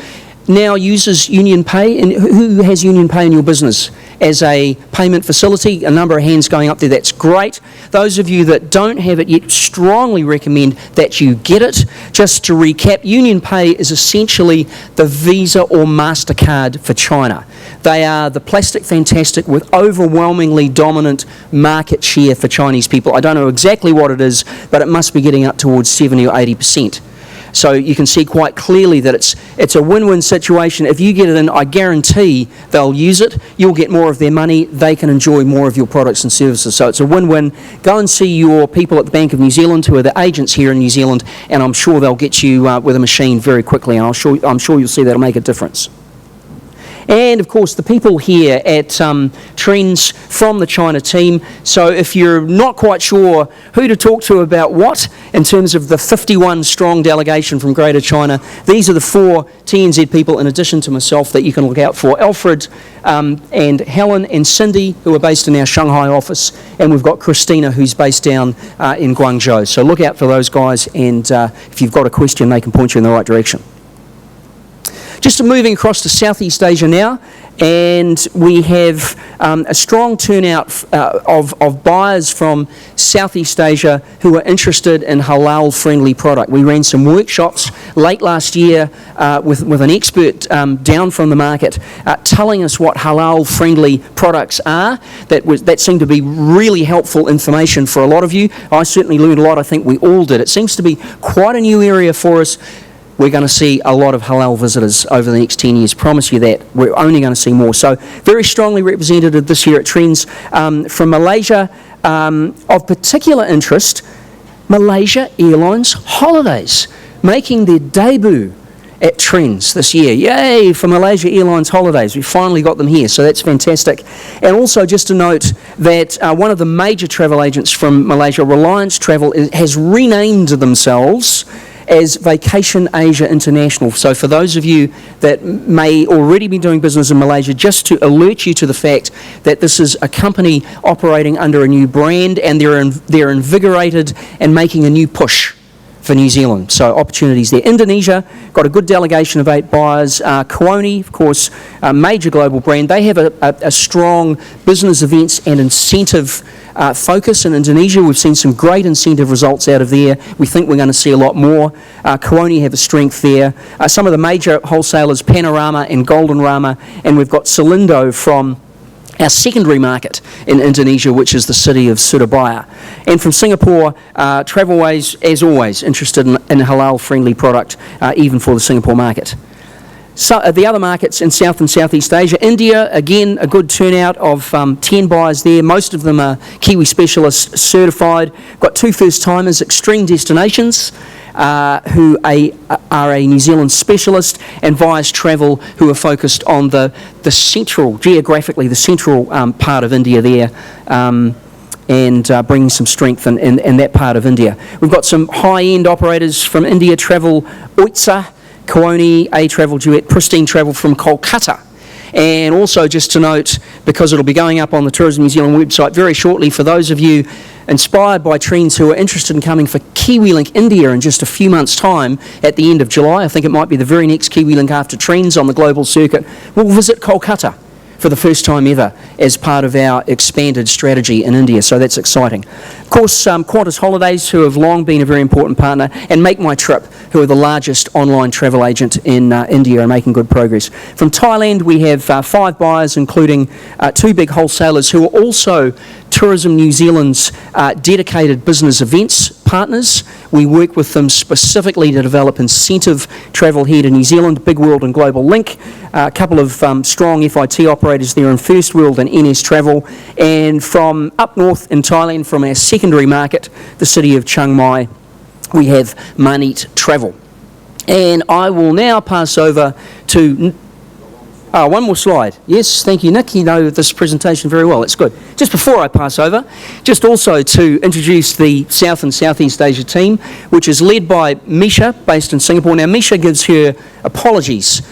Speaker 5: now uses Union Pay, and who has Union Pay in your business as a payment facility? A number of hands going up there, that's great. Those of you that don't have it yet, strongly recommend that you get it. Just to recap, Union Pay is essentially the Visa or MasterCard for China. They are the plastic fantastic with overwhelmingly dominant market share for Chinese people. I don't know exactly what it is, but it must be getting up towards 70 or 80%. So you can see quite clearly that it's a win-win situation. If you get it in, I guarantee they'll use it. You'll get more of their money. They can enjoy more of your products and services. So it's a win-win. Go and see your people at the Bank of New Zealand, who are the agents here in New Zealand, and I'm sure they'll get you with a machine very quickly. And I'm sure you'll see that'll make a difference. And of course, the people here at TRENZ from the China team. So if you're not quite sure who to talk to about what, in terms of the 51 strong delegation from Greater China, these are the 4 TNZ people, in addition to myself, that you can look out for. Alfred and Helen and Cindy, who are based in our Shanghai office, and we've got Christina, who's based down in Guangzhou. So look out for those guys, and if you've got a question, they can point you in the right direction. Just moving across to Southeast Asia now, and we have a strong turnout of buyers from Southeast Asia who are interested in halal-friendly product. We ran some workshops late last year with an expert down from the market telling us what halal-friendly products are. That seemed to be really helpful information for a lot of you. I certainly learned a lot. I think we all did. It seems to be quite a new area for us. We're going to see a lot of halal visitors over the next 10 years. Promise you that. We're only going to see more. So very strongly represented this year at TRENZ. From Malaysia, of particular interest, Malaysia Airlines Holidays, making their debut at TRENZ this year. Yay for Malaysia Airlines Holidays. We finally got them here, so that's fantastic. And also just to note that one of the major travel agents from Malaysia, Reliance Travel, has renamed themselves as Vacation Asia International. So for those of you that may already be doing business in Malaysia, just to alert you to the fact that this is a company operating under a new brand, and they're invigorated and making a new push for New Zealand. So opportunities there. Indonesia, got a good delegation of 8 buyers. Kuoni, of course, a major global brand. They have a strong business events and incentive focus in Indonesia. We've seen some great incentive results out of there. We think we're going to see a lot more. Kuoni have a strength there. Some of the major wholesalers, Panorama and Golden Rama, and we've got Selindo from our secondary market in Indonesia, which is the city of Surabaya. And from Singapore, Travelways, as always, interested in halal-friendly product, even for the Singapore market. So, the other markets in South and Southeast Asia, India, again, a good turnout of 10 buyers there. Most of them are Kiwi Specialists certified. Got 2 first-timers, Extreme Destinations, who are a New Zealand specialist, and Vias Travel, who are focused on the central, geographically, the central part of India there, and bringing some strength in that part of India. We've got some high-end operators from India, Travel Oitsa, Kooni, A-Travel Duet, Pristine Travel from Kolkata. And also just to note, because it'll be going up on the Tourism New Zealand website very shortly, for those of you inspired by TRENZ who are interested in coming for KiwiLink India in just a few months' time at the end of July, I think it might be the very next KiwiLink after TRENZ on the global circuit, we'll visit Kolkata for the first time ever as part of our expanded strategy in India, so that's exciting. Of course, Qantas Holidays, who have long been a very important partner, and Make My Trip, who are the largest online travel agent in India, are making good progress. From Thailand, we have 5 buyers, including 2 big wholesalers who are also Tourism New Zealand's dedicated business events partners. We work with them specifically to develop incentive travel here to New Zealand, Big World and Global Link, a couple of strong FIT operators there in First World and NS Travel, and from up north in Thailand, from our secondary market, the city of Chiang Mai, we have Manit Travel. And I will now pass over to... one more slide. Yes, thank you, Nick. You know this presentation very well. It's good. Just before I pass over, just also to introduce the South and Southeast Asia team, which is led by Misha, based in Singapore. Now, Misha gives her apologies.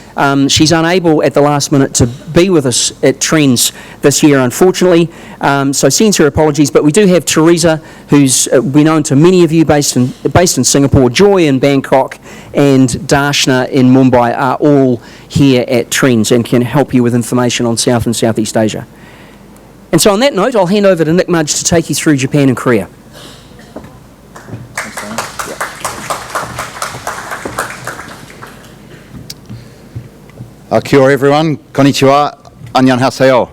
Speaker 5: She's unable at the last minute to be with us at TRENZ this year, unfortunately. So sends her apologies. But we do have Teresa, who's been known to many of you, based in Singapore. Joy in Bangkok and Darshna in Mumbai are all here at TRENZ and can help you with information on South and Southeast Asia. And so on that note, I'll hand over to Nick Mudge to take you through Japan and Korea.
Speaker 6: Kia ora everyone, konnichiwa, annyeonghaseyo.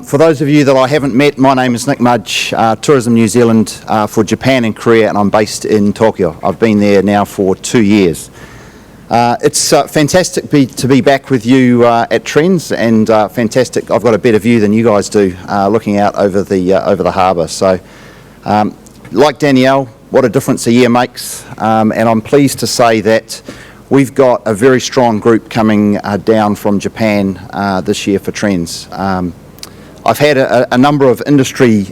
Speaker 6: For those of you that I haven't met, my name is Nick Mudge, Tourism New Zealand for Japan and Korea, and I'm based in Tokyo. I've been there now for 2 years. It's fantastic to be back with you at TRENZ, and fantastic. I've got a better view than you guys do, looking out over the harbour. So, like Danielle, what a difference a year makes, and I'm pleased to say that we've got a very strong group coming down from Japan this year for TRENZ. I've had a number of industry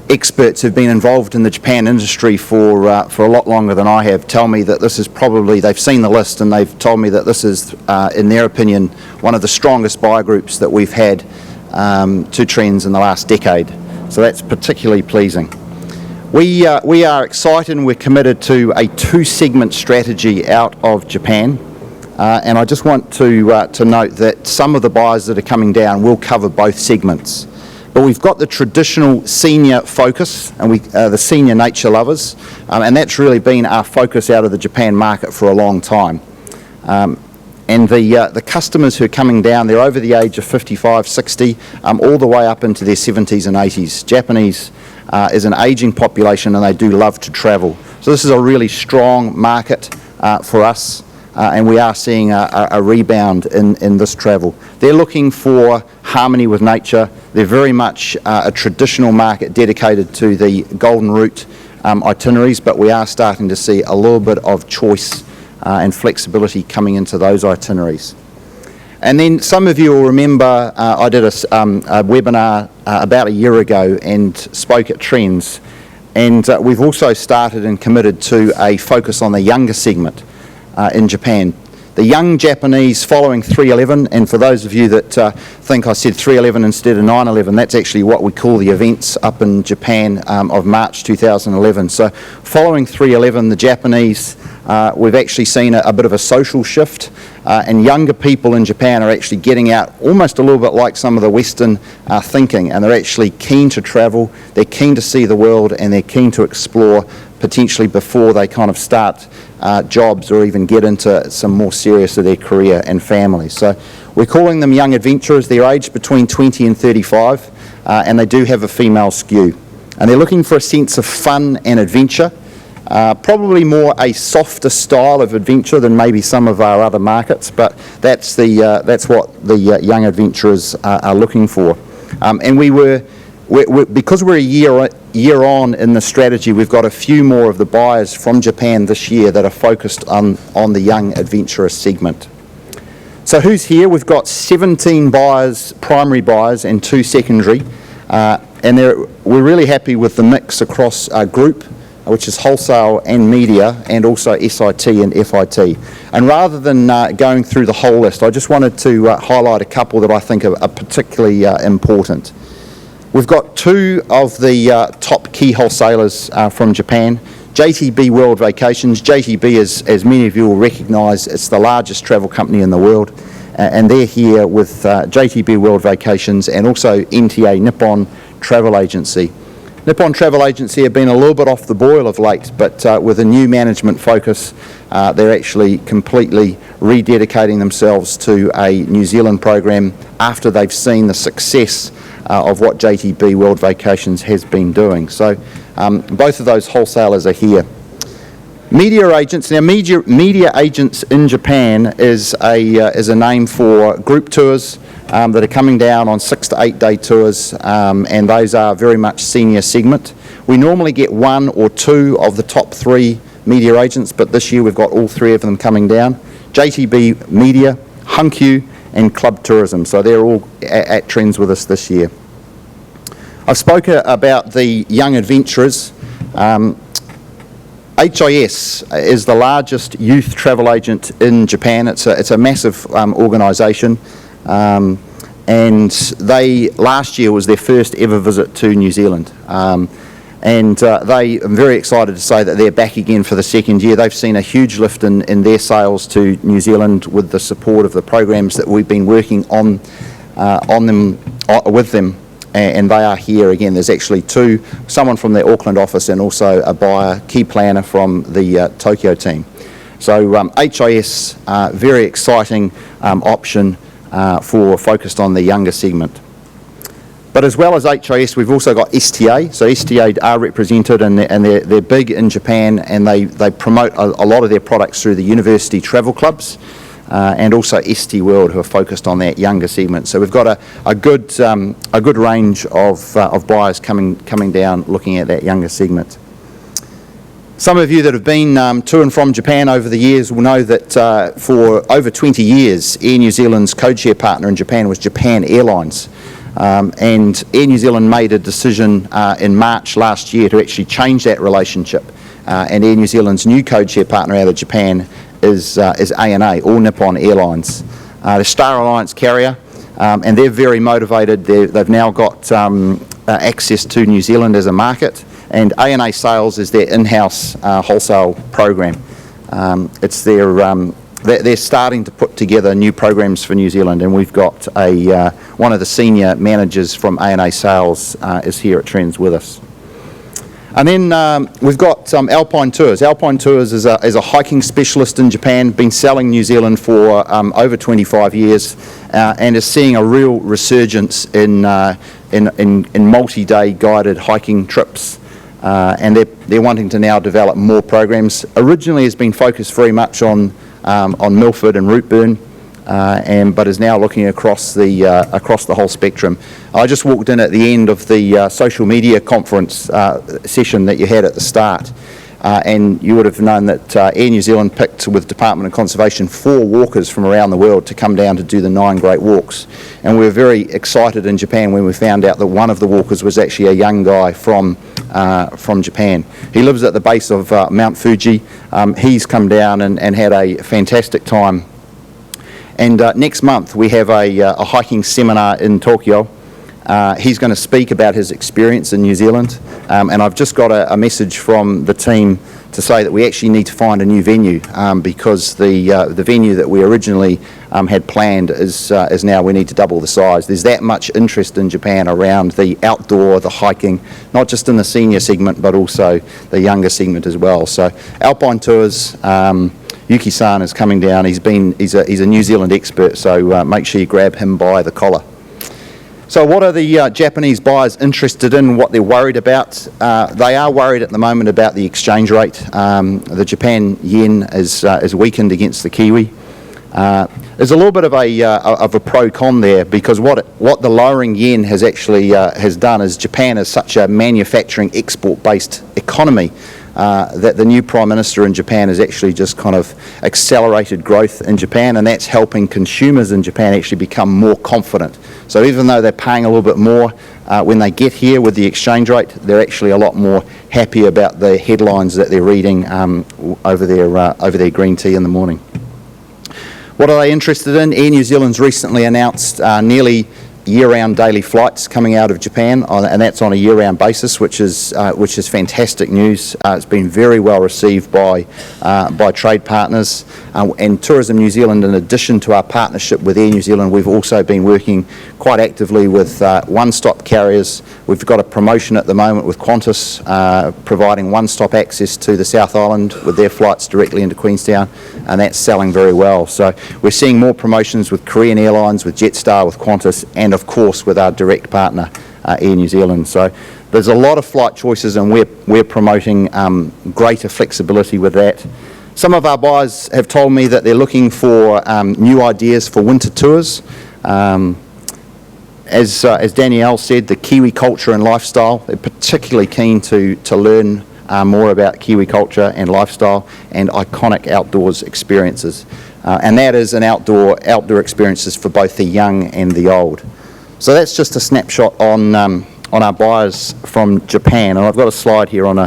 Speaker 6: experts who've been involved in the Japan industry for a lot longer than I have tell me that this is probably, they've seen the list and they've told me that this is, in their opinion, one of the strongest buyer groups that we've had to TRENZ in the last decade. So that's particularly pleasing. We are excited and we're committed to a 2-segment strategy out of Japan. And I just want to note that some of the buyers that are coming down will cover both segments. But we've got the traditional senior focus and the senior nature lovers, and that's really been our focus out of the Japan market for a long time. And the customers who are coming down, they're over the age of 55, 60, all the way up into their 70s and 80s. Japanese is an ageing population and they do love to travel. So this is a really strong market for us. And we are seeing a rebound in this travel. They're looking for harmony with nature. They're very much a traditional market dedicated to the Golden Route itineraries, but we are starting to see a little bit of choice and flexibility coming into those itineraries. And then some of you will remember I did a webinar about a year ago and spoke at TRENZ. And we've also started and committed to a focus on the younger segment in Japan. The young Japanese following 311, and for those of you that think I said 311 instead of 911, that's actually what we call the events up in Japan of March 2011. So following 311, the Japanese, we've actually seen a bit of a social shift, and younger people in Japan are actually getting out almost a little bit like some of the Western thinking, and they're actually keen to travel, they're keen to see the world, and they're keen to explore potentially before they kind of start jobs or even get into some more serious of their career and family. So we're calling them young adventurers. They're aged between 20 and 35, and they do have a female skew. And they're looking for a sense of fun and adventure. Probably more a softer style of adventure than maybe some of our other markets, but that's what the young adventurers are looking for. And because we're a year on in the strategy, we've got a few more of the buyers from Japan this year that are focused on the young adventurer segment. So who's here? We've got 17 buyers, primary buyers, and 2 secondary, and we're really happy with the mix across our group, which is wholesale and media, and also SIT and FIT. And rather than going through the whole list, I just wanted to highlight a couple that I think are particularly important. We've got 2 of the top key wholesalers from Japan. JTB World Vacations. JTB, as many of you will recognise, it's the largest travel company in the world, and they're here with JTB World Vacations and also NTA, Nippon Travel Agency. Nippon Travel Agency have been a little bit off the boil of late, but with a new management focus, they're actually completely rededicating themselves to a New Zealand program after they've seen the success of what JTB World Vacations has been doing. So both of those wholesalers are here. Media agents. Now, media agents in Japan is a name for group tours that are coming down on 6 to 8 day tours, and those are very much senior segment. We normally get 1 or 2 of the top 3 media agents, but this year we've got all 3 of them coming down. JTB Media, Hankyu, and Club Tourism. So they're all at TRENZ with us this year. I've spoken about the young adventurers. HIS is the largest youth travel agent in Japan. It's a massive organisation, and last year was their first ever visit to New Zealand. I'm very excited to say that they're back again for the second year. They've seen a huge lift in their sales to New Zealand with the support of the programs that we've been working on with them. And they are here again. There's actually 2, someone from the Auckland office and also a buyer, key planner from the Tokyo team. So HIS, very exciting option for focused on the younger segment. But as well as HIS, we've also got STA. So STA are represented, and they're big in Japan, and they promote a lot of their products through the university travel clubs. And also ST World, who are focused on that younger segment. So we've got a good range of buyers coming down looking at that younger segment. Some of you that have been to and from Japan over the years will know that for over 20 years, Air New Zealand's codeshare partner in Japan was Japan Airlines. And Air New Zealand made a decision in March last year to actually change that relationship. And Air New Zealand's new codeshare partner out of Japan is ANA, All Nippon Airlines. The Star Alliance carrier, and they're very motivated. They've now got access to New Zealand as a market, and ANA Sales is their in-house wholesale program. They're starting to put together new programs for New Zealand, and we've got one of the senior managers from ANA Sales is here at TRENZ with us. And then we've got Alpine Tours. Alpine Tours is a hiking specialist in Japan, been selling New Zealand for over 25 years, and is seeing a real resurgence in multi-day guided hiking trips. And they're wanting to now develop more programs. Originally has been focused very much on Milford and Routeburn, but is now looking across the whole spectrum. I just walked in at the end of the social media conference session that you had at the start, and you would have known that Air New Zealand picked, with Department of Conservation, 4 walkers from around the world to come down to do the 9 Great Walks. And we were very excited in Japan when we found out that one of the walkers was actually a young guy from Japan. He lives at the base of Mount Fuji. He's come down and had a fantastic time. And next month we have a hiking seminar in Tokyo. He's going to speak about his experience in New Zealand, and I've just got a message from the team to say that we actually need to find a new venue because the venue that we originally had planned is now we need to double the size. There's that much interest in Japan around the outdoor, the hiking, not just in the senior segment but also the younger segment as well. So Alpine Tours. Yuki-san is coming down. He's a New Zealand expert, so make sure you grab him by the collar. So what are the Japanese buyers interested in, what they're worried about? They are worried at the moment about the exchange rate. The Japan yen is weakened against the Kiwi. There's a little bit of a pro-con there, because what the lowering yen has actually has done is Japan is such a manufacturing export-based economy that the new Prime Minister in Japan has actually just kind of accelerated growth in Japan, and that's helping consumers in Japan actually become more confident. So even though they're paying a little bit more when they get here with the exchange rate, they're actually a lot more happy about the headlines that they're reading over their green tea in the morning. What are they interested in? Air New Zealand's recently announced nearly year-round daily flights coming out of Japan, and that's on a year-round basis, which is fantastic news. It's been very well received by trade partners, and Tourism New Zealand, in addition to our partnership with Air New Zealand, we've also been working quite actively with one-stop carriers. We've got a promotion at the moment with Qantas, providing one-stop access to the South Island with their flights directly into Queenstown, and that's selling very well. So we're seeing more promotions with Korean Airlines, with Jetstar, with Qantas, and of course with our direct partner, Air New Zealand. So there's a lot of flight choices, and we're promoting greater flexibility with that. Some of our buyers have told me that they're looking for new ideas for winter tours. As Danielle said, the Kiwi culture and lifestyle, they're particularly keen to learn more about Kiwi culture and lifestyle and iconic outdoors experiences. And that is an outdoor experiences for both the young and the old. So that's just a snapshot on our buyers from Japan, and I've got a slide here on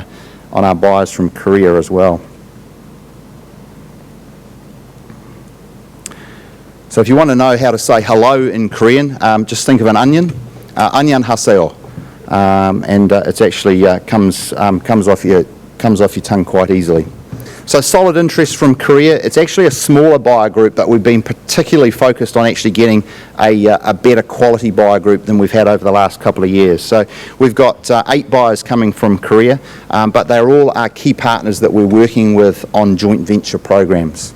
Speaker 6: our buyers from Korea as well. So if you want to know how to say hello in Korean, just think of an onion, 안녕하세요, and it's actually comes off your tongue quite easily. So solid interest from Korea. It's actually a smaller buyer group, but we've been particularly focused on actually getting a better quality buyer group than we've had over the last couple of years. So we've got 8 buyers coming from Korea, but they're all our key partners that we're working with on joint venture programs.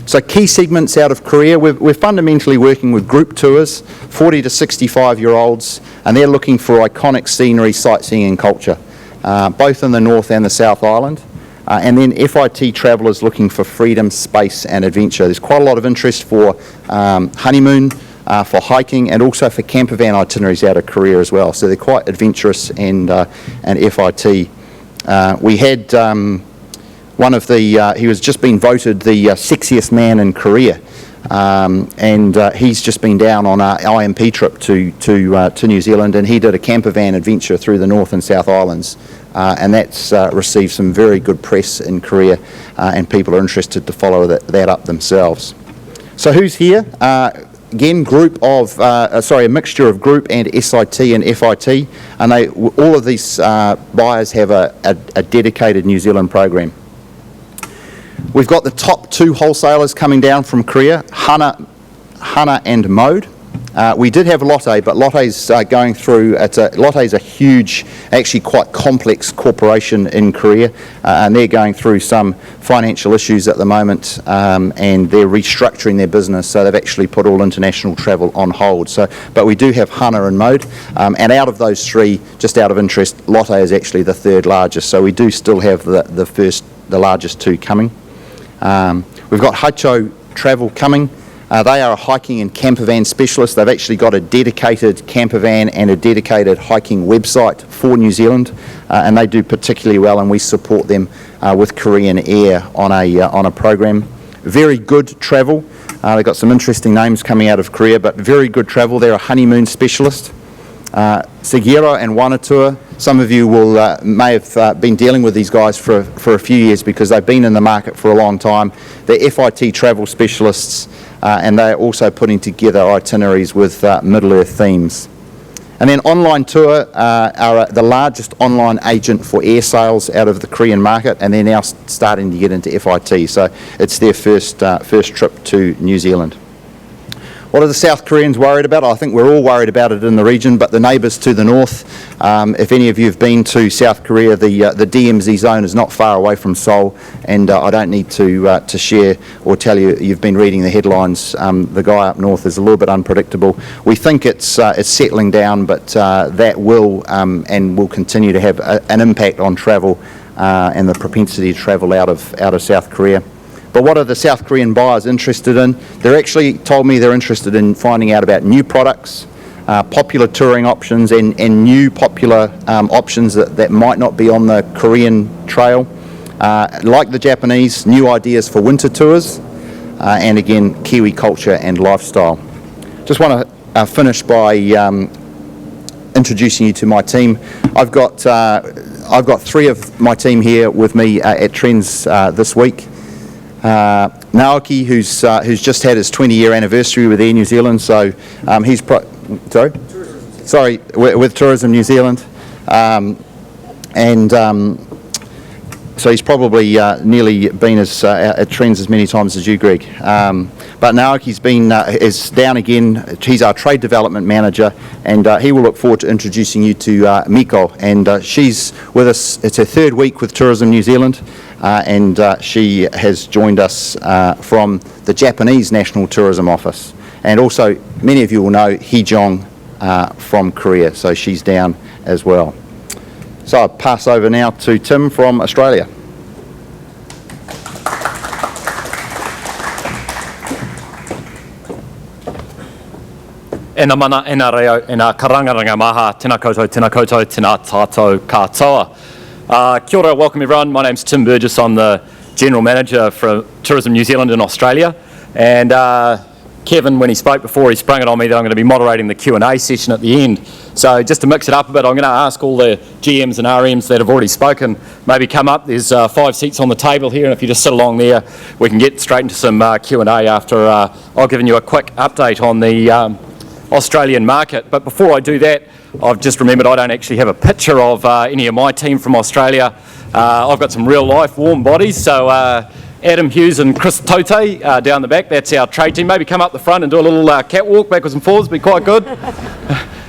Speaker 6: So key segments out of Korea, we're fundamentally working with group tours, 40 to 65-year-olds, and they're looking for iconic scenery, sightseeing and culture, both in the North and the South Island. And then FIT travellers looking for freedom, space and adventure. There's quite a lot of interest for honeymoon, for hiking, and also for camper van itineraries out of Korea as well. So they're quite adventurous and FIT. We had one of the, he was just been voted the sexiest man in Korea. And he's just been down on our IMP trip to New Zealand, and he did a camper van adventure through the North and South Islands, and that's received some very good press in Korea, and people are interested to follow that up themselves. So who's here? Again, a mixture of group and SIT and FIT, and all of these buyers have a dedicated New Zealand program. We've got the top 2 wholesalers coming down from Korea, Hana and Mode. We did have Lotte, but Lotte's going through, Lotte's a huge, actually quite complex corporation in Korea, and they're going through some financial issues at the moment, and they're restructuring their business, so they've actually put all international travel on hold. So, but we do have Hana and Mode, and out of those 3, just out of interest, Lotte is actually the 3rd largest, so we do still have the largest 2 coming. We've got Hacho Travel coming. They are a hiking and camper van specialist. They've actually got a dedicated camper van and a dedicated hiking website for New Zealand, and they do particularly well, and we support them with Korean Air on a program. Very good travel. They've got some interesting names coming out of Korea, but very good travel. They're a honeymoon specialist. Seguro and Wanatua, some of you may have been dealing with these guys for a few years because they've been in the market for a long time. They're FIT travel specialists, and they're also putting together itineraries with Middle-earth themes. And then Online Tour are the largest online agent for air sales out of the Korean market, and they're now starting to get into FIT, so it's their first trip to New Zealand. What are the South Koreans worried about? I think we're all worried about it in the region, but the neighbours to the north, if any of you have been to South Korea, the DMZ zone is not far away from Seoul, and I don't need to share or tell you, you've been reading the headlines, the guy up north is a little bit unpredictable. We think it's settling down, but that will and will continue to have an impact on travel and the propensity to travel out of South Korea. But what are the South Korean buyers interested in? They're actually told me they're interested in finding out about new products, popular touring options, and new popular options that might not be on the Korean trail. Like the Japanese, new ideas for winter tours, and again, Kiwi culture and lifestyle. Just want to finish by introducing you to my team. I've got 3 of my team here with me at TRENZ this week. Naoki, who's just had his 20-year anniversary with Air New Zealand, so he's with Tourism New Zealand, so he's probably nearly been at TRENZ as many times as you, Gregg. But Naoki's is down again. He's our trade development manager, and he will look forward to introducing you to Miko. And she's with us. It's her 3rd week with Tourism New Zealand, and she has joined us from the Japanese National Tourism Office. And also, many of you will know Hee-jong from Korea, so she's down as well. So I'll pass over now to Tim from Australia.
Speaker 2: E nā mana, e nā reo, e nā karangaranga maha, tēnā koutou, tēnā tātou katoa. Kia ora, welcome everyone. My name's Tim Burgess. I'm the General Manager for Tourism New Zealand in Australia. And Kevin, when he spoke before, he sprung it on me that I'm going to be moderating the Q&A session at the end. So just to mix it up a bit, I'm going to ask all the GMs and RMs that have already spoken, maybe come up. There's 5 seats on the table here, and if you just sit along there, we can get straight into some Q&A after I've given you a quick update on the Australian market. But before I do that, I've just remembered I don't actually have a picture of any of my team from Australia. I've got some real life warm bodies, so Adam Hughes and Chris Tote down the back, that's our trade team. Maybe come up the front and do a little catwalk backwards and forwards, be quite good.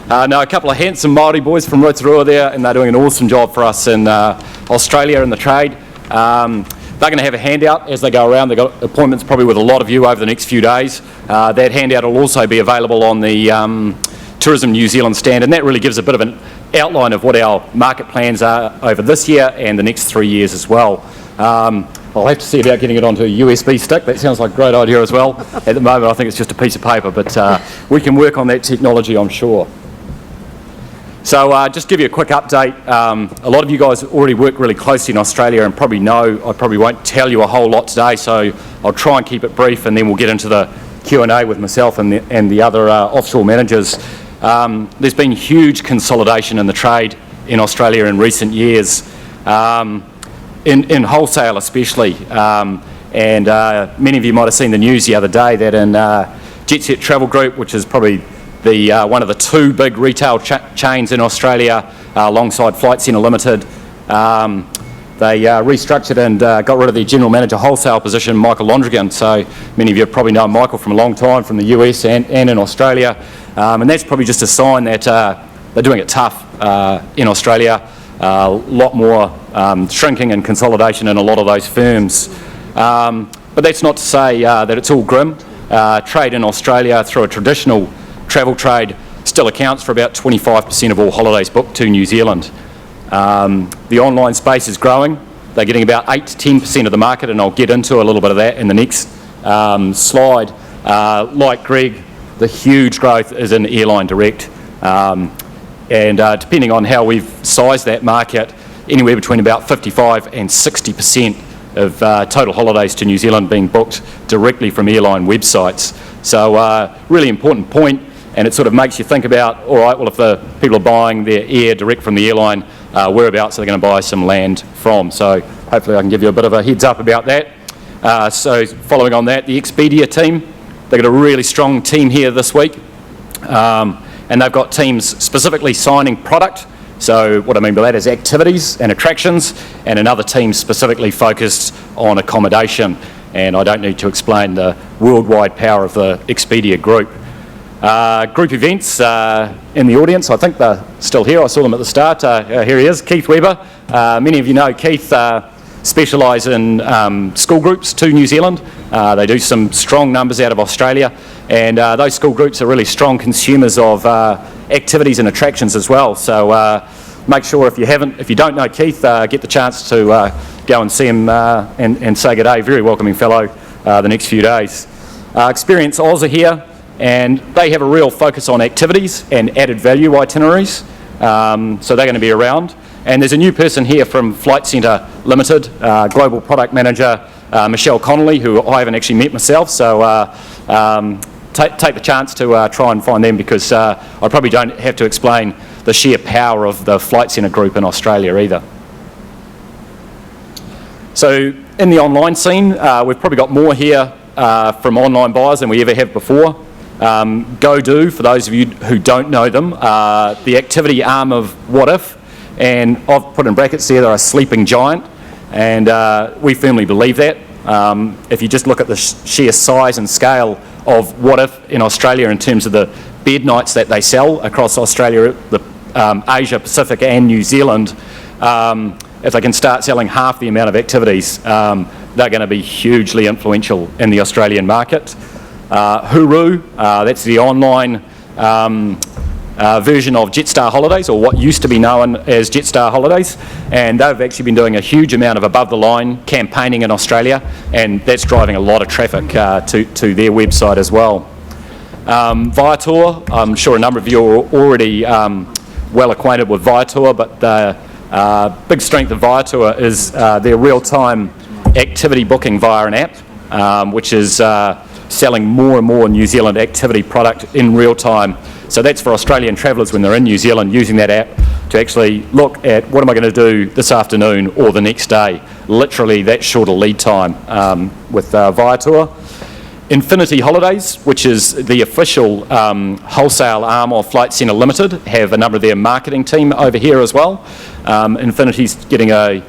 Speaker 2: No, a couple of handsome Māori boys from Rotorua there, and they're doing an awesome job for us in Australia in the trade. They're going to have a handout as they go around. They've got appointments probably with a lot of you over the next few days. That handout will also be available on the Tourism New Zealand stand, and that really gives a bit of an outline of what our market plans are over this year and the next 3 years as well. I'll have to see about getting it onto a USB stick. That sounds like a great idea as well. At the moment, I think it's just a piece of paper, but we can work on that technology, I'm sure. So just to give you a quick update, a lot of you guys already work really closely in Australia and probably know I probably won't tell you a whole lot today, so I'll try and keep it brief, and then we'll get into the Q&A with myself and the other offshore managers. There's been huge consolidation in the trade in Australia in recent years, in wholesale especially, and many of you might have seen the news the other day that in Jet Set Travel Group, which is probably one of the 2 big retail chains in Australia, alongside Flight Centre Limited, they restructured and got rid of their general manager wholesale position, Michael Londrigan. So many of you probably know Michael from a long time from the US and in Australia, and that's probably just a sign that they're doing it tough in Australia. A lot more shrinking and consolidation in a lot of those firms. But that's not to say that it's all grim. Trade in Australia through a traditional travel trade still accounts for about 25% of all holidays booked to New Zealand. The online space is growing. They're getting about 8 to 10% of the market, and I'll get into a little bit of that in the next slide. Like Gregg, the huge growth is in airline direct. And depending on how we've sized that market, anywhere between about 55 and 60% of total holidays to New Zealand being booked directly from airline websites. So really important point, and it sort of makes you think about, all right, well, if the people are buying their air direct from the airline, whereabouts are they going to buy some land from? So hopefully I can give you a bit of a heads up about that. So following on that, the Expedia team, they've got a really strong team here this week. And they've got teams specifically signing product. So what I mean by that is activities and attractions, and another team specifically focused on accommodation. And I don't need to explain the worldwide power of the Expedia group. Group events in the audience, I think they're still here. I saw them at the start. Here he is, Keith Weber. Many of you know Keith specialise in school groups to New Zealand. They do some strong numbers out of Australia, and those school groups are really strong consumers of activities and attractions as well. So make sure if you don't know Keith, get the chance to go and see him and say good day. Very welcoming fellow the next few days. Experience Oz are here, and they have a real focus on activities and added value itineraries. So they're going to be around. And there's a new person here from Flight Centre Limited, Global Product Manager Michelle Connolly, who I haven't actually met myself. So take the chance to try and find them, because I probably don't have to explain the sheer power of the Flight Centre group in Australia either. So in the online scene, we've probably got more here from online buyers than we ever have before. GoDo, for those of you who don't know them, the activity arm of What If, and I've put in brackets there, they're a sleeping giant, and we firmly believe that. If you just look at the sheer size and scale of What If in Australia in terms of the bed nights that they sell across Australia, Asia, Pacific and New Zealand, if they can start selling half the amount of activities, they're going to be hugely influential in the Australian market. Huru, that's the online version of Jetstar Holidays, or what used to be known as Jetstar Holidays, and they've actually been doing a huge amount of above-the-line campaigning in Australia, and that's driving a lot of traffic to their website as well. Viator, I'm sure a number of you are already well acquainted with Viator, but the big strength of Viator is their real-time activity booking via an app, which is selling more and more New Zealand activity product in real time. So that's for Australian travellers when they're in New Zealand, using that app to actually look at what am I going to do this afternoon or the next day. Literally that shorter lead time with Viator. Infinity Holidays, which is the official wholesale arm of Flight Centre Limited, have a number of their marketing team over here as well. Infinity's getting a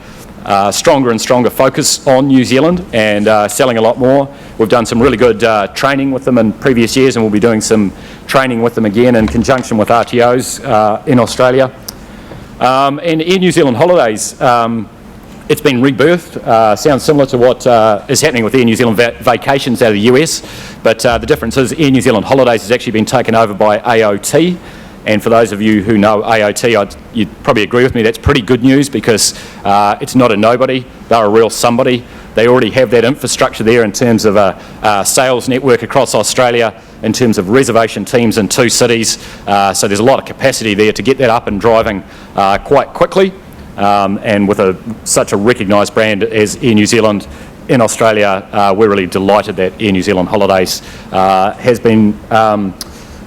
Speaker 2: stronger and stronger focus on New Zealand and selling a lot more. We've done some really good training with them in previous years, and we'll be doing some training with them again in conjunction with RTOs in Australia. And Air New Zealand Holidays, it's been rebirthed. Sounds similar to what is happening with Air New Zealand Vacations out of the US, but the difference is Air New Zealand Holidays has actually been taken over by AOT. And for those of you who know AOT, you'd probably agree with me, that's pretty good news, because it's not a nobody, they're a real somebody. They already have that infrastructure there in terms of a sales network across Australia, in terms of reservation teams in 2 cities. So there's a lot of capacity there to get that up and driving quite quickly. And with such a recognised brand as Air New Zealand in Australia, we're really delighted that Air New Zealand Holidays has been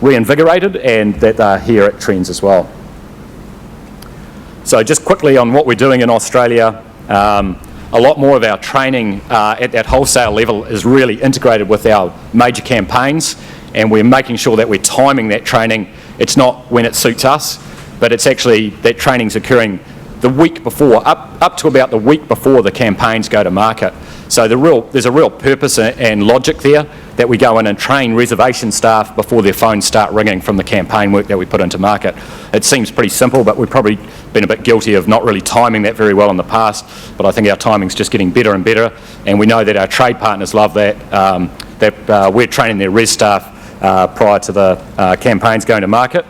Speaker 2: reinvigorated, and that they're here at TRENZ as well. So just quickly on what we're doing in Australia, a lot more of our training at that wholesale level is really integrated with our major campaigns, and we're making sure that we're timing that training. It's not when it suits us, but it's actually that training's occurring the week before, up to about the week before the campaigns go to market. So there's a real purpose and logic there that we go in and train reservation staff before their phones start ringing from the campaign work that we put into market. It seems pretty simple, but we've probably been a bit guilty of not really timing that very well in the past, but I think our timing's just getting better and better, and we know that our trade partners love that, we're training their res staff prior to the campaigns going to market.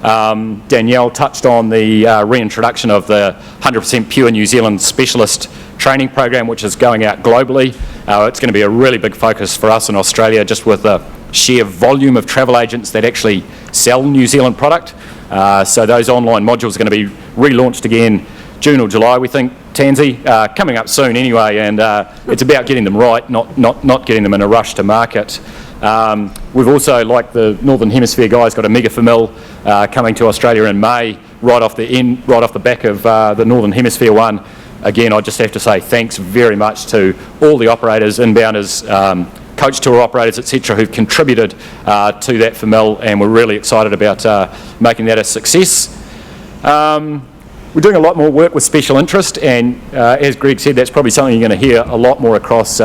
Speaker 2: Danielle touched on the reintroduction of the 100% Pure New Zealand Specialist Training Program, which is going out globally. It's going to be a really big focus for us in Australia, just with the sheer volume of travel agents that actually sell New Zealand product. So those online modules are going to be relaunched again June or July, we think, Tansy, coming up soon anyway, and it's about getting them right, not getting them in a rush to market. We've also, like the Northern Hemisphere guys, got a mega famil coming to Australia in May, right off the back of the Northern Hemisphere one. Again, I just have to say thanks very much to all the operators, inbounders, coach tour operators, etc., who've contributed to that famil, and we're really excited about making that a success. We're doing a lot more work with special interest, and as Gregg said, that's probably something you're going to hear a lot more across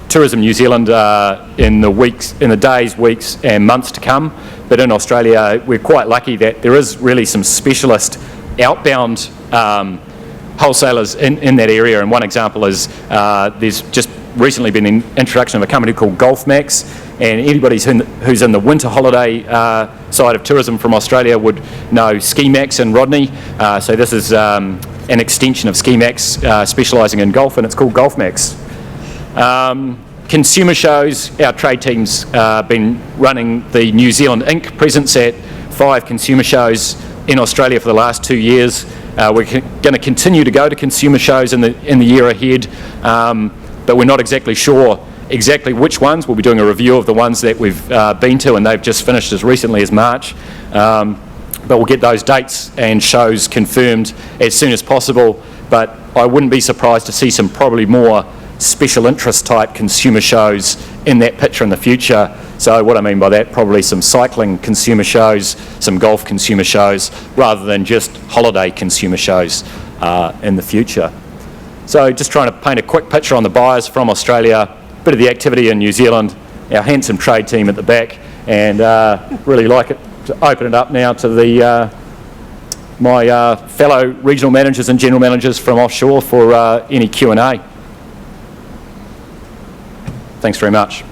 Speaker 2: Tourism New Zealand in the days, weeks and months to come. But in Australia, we're quite lucky that there is really some specialist outbound wholesalers in that area. And one example is there's just recently been an introduction of a company called GolfMax, and anybody who's in the winter holiday side of tourism from Australia would know Ski Max in Rodney. So this is an extension of Ski Max specialising in golf, and it's called GolfMax. Consumer shows, our trade team's been running the New Zealand Inc. presence at 5 consumer shows in Australia for the last 2 years. We're going to continue to go to consumer shows in the year ahead, but we're not exactly sure exactly which ones. We'll be doing a review of the ones that we've been to, and they've just finished as recently as March. But we'll get those dates and shows confirmed as soon as possible. But I wouldn't be surprised to see some probably more special interest type consumer shows in that picture in the future. So what I mean by that, probably some cycling consumer shows, some golf consumer shows, rather than just holiday consumer shows in the future. So just trying to paint a quick picture on the buyers from Australia, a bit of the activity in New Zealand, our handsome trade team at the back, and really like it to open it up now to the my fellow regional managers and general managers from offshore for any Q&A. Thanks very much.